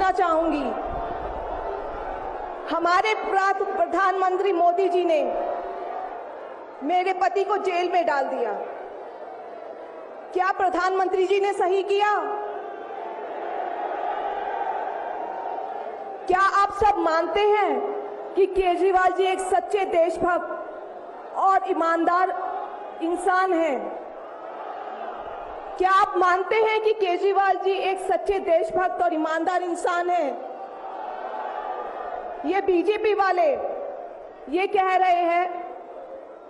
कहना चाहूंगी, हमारे प्रधानमंत्री मोदी जी ने मेरे पति को जेल में डाल दिया। क्या प्रधानमंत्री जी ने सही किया? क्या आप सब मानते हैं कि केजरीवाल जी एक सच्चे देशभक्त और ईमानदार इंसान हैं? क्या आप मानते हैं कि केजरीवाल जी एक सच्चे देशभक्त और ईमानदार इंसान हैं? ये बीजेपी वाले ये कह रहे हैं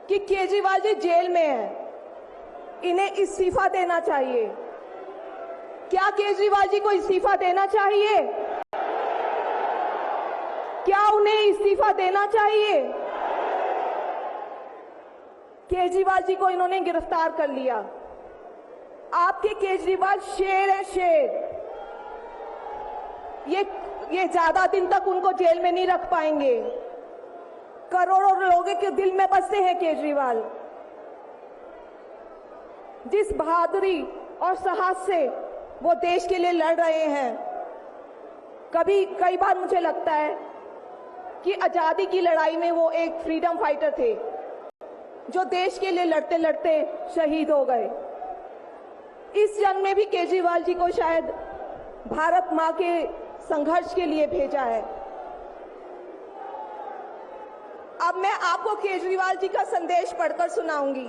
कि केजरीवाल जी जेल में हैं, इन्हें इस्तीफा देना चाहिए। क्या केजरीवाल जी को इस्तीफा देना चाहिए? क्या उन्हें इस्तीफा देना चाहिए? केजरीवाल जी को इन्होंने गिरफ्तार कर लिया। आपके केजरीवाल शेर है, शेर। ये ज्यादा दिन तक उनको जेल में नहीं रख पाएंगे। करोड़ों लोगों के दिल में बसते हैं केजरीवाल। जिस बहादुरी और साहस से वो देश के लिए लड़ रहे हैं, कई बार मुझे लगता है कि आजादी की लड़ाई में वो एक फ्रीडम फाइटर थे जो देश के लिए लड़ते लड़ते शहीद हो गए। इस जन्म में भी केजरीवाल जी को शायद भारत मां के संघर्ष के लिए भेजा है। अब मैं आपको केजरीवाल जी का संदेश पढ़कर सुनाऊंगी।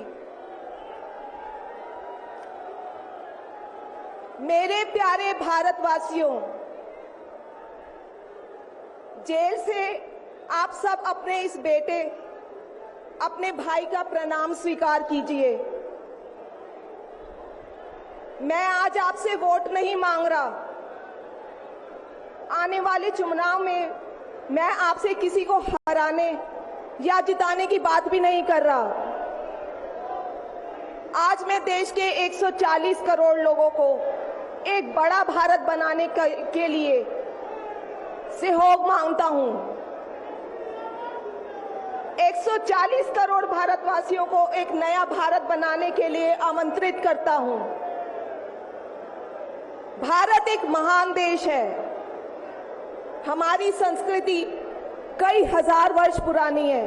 मेरे प्यारे भारतवासियों, जेल से आप सब अपने इस बेटे, अपने भाई का प्रणाम स्वीकार कीजिए। मैं आज आपसे वोट नहीं मांग रहा। आने वाले चुनाव में मैं आपसे किसी को हराने या जिताने की बात भी नहीं कर रहा। आज मैं देश के 140 करोड़ लोगों को एक बड़ा भारत बनाने के लिए सहयोग मांगता हूं। 140 करोड़ भारतवासियों को एक नया भारत बनाने के लिए आमंत्रित करता हूं। भारत एक महान देश है। हमारी संस्कृति कई हजार वर्ष पुरानी है।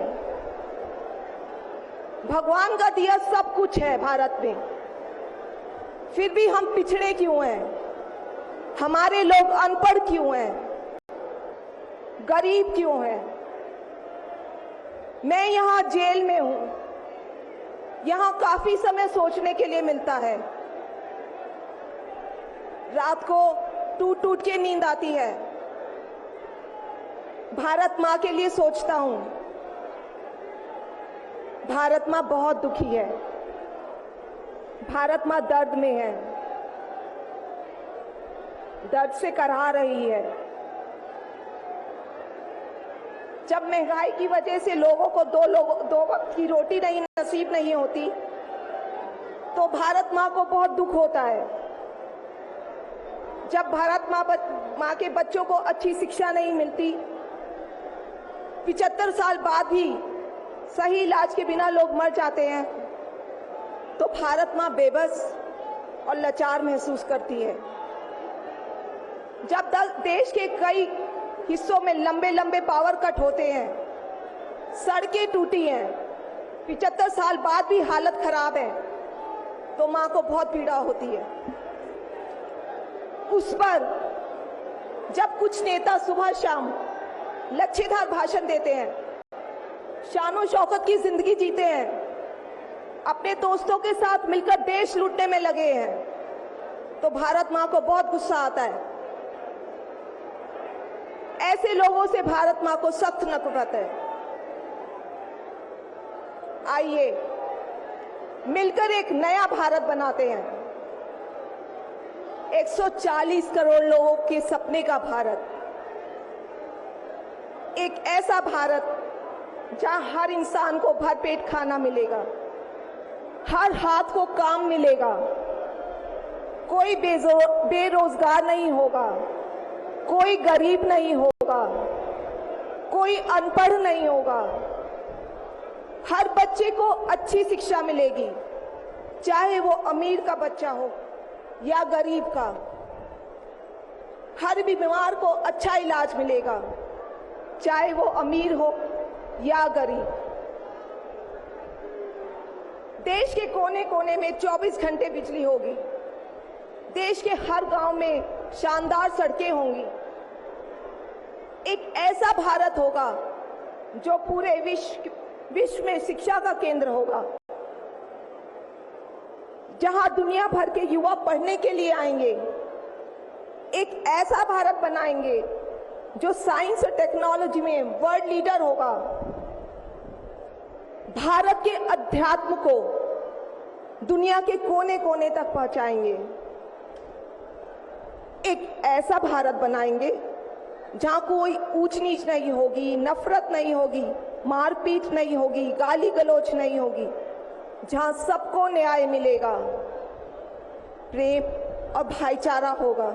भगवान का दिया सब कुछ है भारत में, फिर भी हम पिछड़े क्यों हैं? हमारे लोग अनपढ़ क्यों हैं? गरीब क्यों हैं? मैं यहाँ जेल में हूं। यहाँ काफी समय सोचने के लिए मिलता है। रात को टूट टूट के नींद आती है। भारत मां के लिए सोचता हूं। भारत मां बहुत दुखी है। भारत मां दर्द में है, दर्द से कराह रही है। जब महंगाई की वजह से लोगों को दो वक्त की रोटी नसीब नहीं होती, तो भारत मां को बहुत दुख होता है। जब भारत मां के बच्चों को अच्छी शिक्षा नहीं मिलती, 75 साल बाद भी सही इलाज के बिना लोग मर जाते हैं, तो भारत मां बेबस और लाचार महसूस करती है। जब देश के कई हिस्सों में लंबे लंबे पावर कट होते हैं, सड़कें टूटी हैं, 75 साल बाद भी हालत खराब है, तो मां को बहुत पीड़ा होती है। उस पर जब कुछ नेता सुबह शाम लच्छेदार भाषण देते हैं, शानो शौकत की जिंदगी जीते हैं, अपने दोस्तों के साथ मिलकर देश लूटने में लगे हैं, तो भारत मां को बहुत गुस्सा आता है। ऐसे लोगों से भारत मां को सख्त नफरत है। आइए मिलकर एक नया भारत बनाते हैं। 140 करोड़ लोगों के सपने का भारत, एक ऐसा भारत जहां हर इंसान को भरपेट खाना मिलेगा, हर हाथ को काम मिलेगा, कोई बेरोजगार नहीं होगा, कोई गरीब नहीं होगा, कोई अनपढ़ नहीं होगा, हर बच्चे को अच्छी शिक्षा मिलेगी, चाहे वो अमीर का बच्चा हो या गरीब का। हर बीमार को अच्छा इलाज मिलेगा, चाहे वो अमीर हो या गरीब। देश के कोने कोने में 24 घंटे बिजली होगी। देश के हर गांव में शानदार सड़कें होंगी। एक ऐसा भारत होगा जो पूरे विश्व में शिक्षा का केंद्र होगा, जहां दुनिया भर के युवा पढ़ने के लिए आएंगे। एक ऐसा भारत बनाएंगे जो साइंस और टेक्नोलॉजी में वर्ल्ड लीडर होगा। भारत के अध्यात्म को दुनिया के कोने कोने तक पहुंचाएंगे। एक ऐसा भारत बनाएंगे जहां कोई ऊंच नीच नहीं होगी, नफरत नहीं होगी, मारपीट नहीं होगी, गाली गलौज नहीं होगी, जहां सबको न्याय मिलेगा, प्रेम और भाईचारा होगा।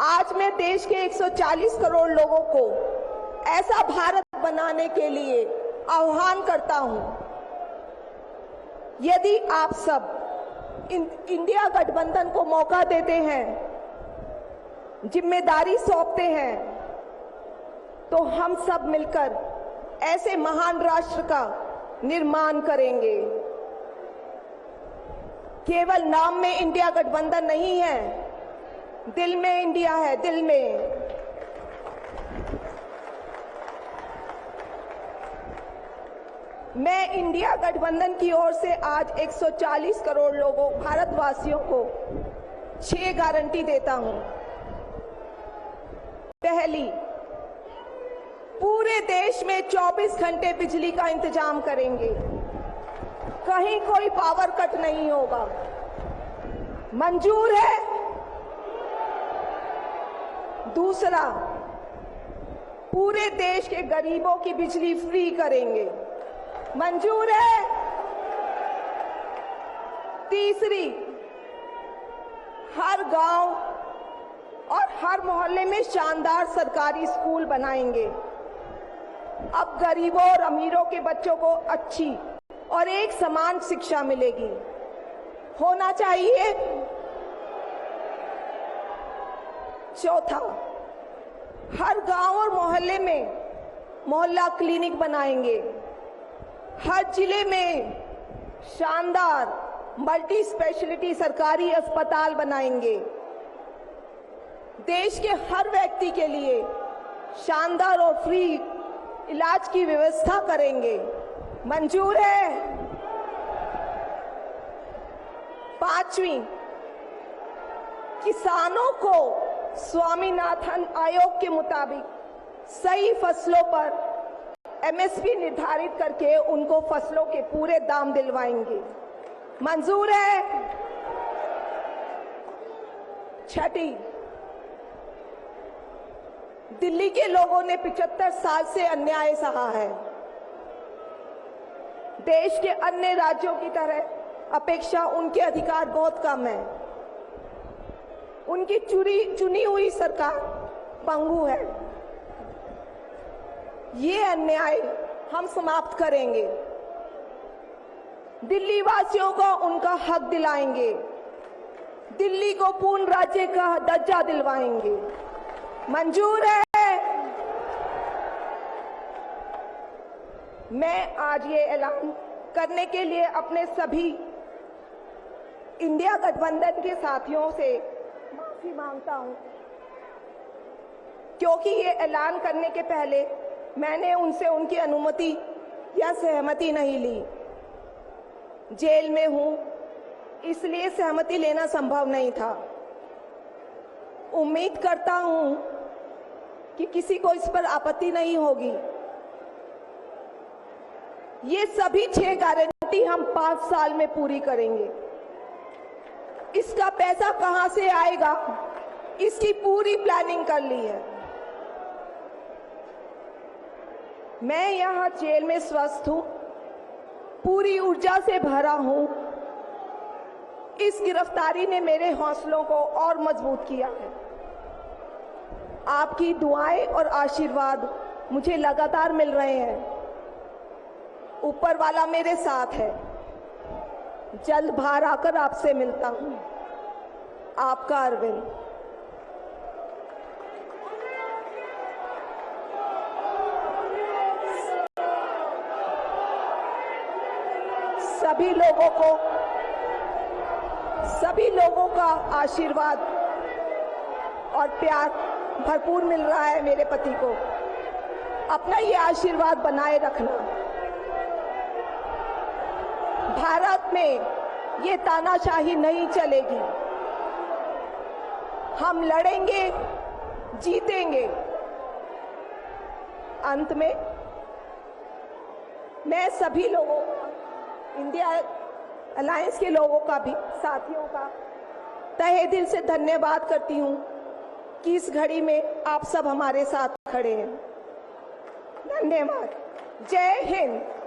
आज मैं देश के 140 करोड़ लोगों को ऐसा भारत बनाने के लिए आह्वान करता हूं। यदि आप सब इंडिया गठबंधन को मौका देते हैं, जिम्मेदारी सौंपते हैं, तो हम सब मिलकर ऐसे महान राष्ट्र का निर्माण करेंगे। केवल नाम में इंडिया गठबंधन नहीं है, दिल में इंडिया है, दिल में। मैं इंडिया गठबंधन की ओर से आज 140 करोड़ लोगों भारतवासियों को 6 गारंटी देता हूं। पहली, पूरे देश में 24 घंटे बिजली का इंतजाम करेंगे, कहीं कोई पावर कट नहीं होगा। मंजूर है? दूसरा, पूरे देश के गरीबों की बिजली फ्री करेंगे। मंजूर है? तीसरी, हर गांव और हर मोहल्ले में शानदार सरकारी स्कूल बनाएंगे। अब गरीबों और अमीरों के बच्चों को अच्छी और एक समान शिक्षा मिलेगी। होना चाहिए। चौथा, हर गांव और मोहल्ले में मोहल्ला क्लिनिक बनाएंगे। हर जिले में शानदार मल्टी स्पेशलिटी सरकारी अस्पताल बनाएंगे। देश के हर व्यक्ति के लिए शानदार और फ्री इलाज की व्यवस्था करेंगे। मंजूर है? पांचवी, किसानों को स्वामीनाथन आयोग के मुताबिक सही फसलों पर एमएसपी निर्धारित करके उनको फसलों के पूरे दाम दिलवाएंगे। मंजूर है? छठी, दिल्ली के लोगों ने 75 साल से अन्याय सहा है। देश के अन्य राज्यों की तरह अपेक्षा उनके अधिकार बहुत कम है। उनकी चुनी हुई सरकार पंगु है। ये अन्याय हम समाप्त करेंगे। दिल्ली वासियों को उनका हक दिलाएंगे। दिल्ली को पूर्ण राज्य का दर्जा दिलवाएंगे। मंजूर है? मैं आज ये ऐलान करने के लिए अपने सभी इंडिया गठबंधन के साथियों से माफी मांगता हूं, क्योंकि ये ऐलान करने के पहले मैंने उनसे उनकी अनुमति या सहमति नहीं ली। जेल में हूं, इसलिए सहमति लेना संभव नहीं था। उम्मीद करता हूं कि किसी को इस पर आपत्ति नहीं होगी। ये सभी 6 गारंटी हम 5 साल में पूरी करेंगे। इसका पैसा कहां से आएगा, इसकी पूरी प्लानिंग कर ली है। मैं यहां जेल में स्वस्थ हूं, पूरी ऊर्जा से भरा हूं। इस गिरफ्तारी ने मेरे हौसलों को और मजबूत किया है। आपकी दुआएं और आशीर्वाद मुझे लगातार मिल रहे हैं। ऊपर वाला मेरे साथ है। जल्द बाहर आकर आपसे मिलता हूं। आपका अरविंद। सभी लोगों का आशीर्वाद और प्यार भरपूर मिल रहा है मेरे पति को। अपना ये आशीर्वाद बनाए रखना। भारत में ये तानाशाही नहीं चलेगी। हम लड़ेंगे, जीतेंगे। अंत में मैं सभी लोगों का, इंडिया अलायंस के लोगों का भी, साथियों का तहे दिल से धन्यवाद करती हूं कि इस घड़ी में आप सब हमारे साथ खड़े हैं। धन्यवाद। जय हिंद।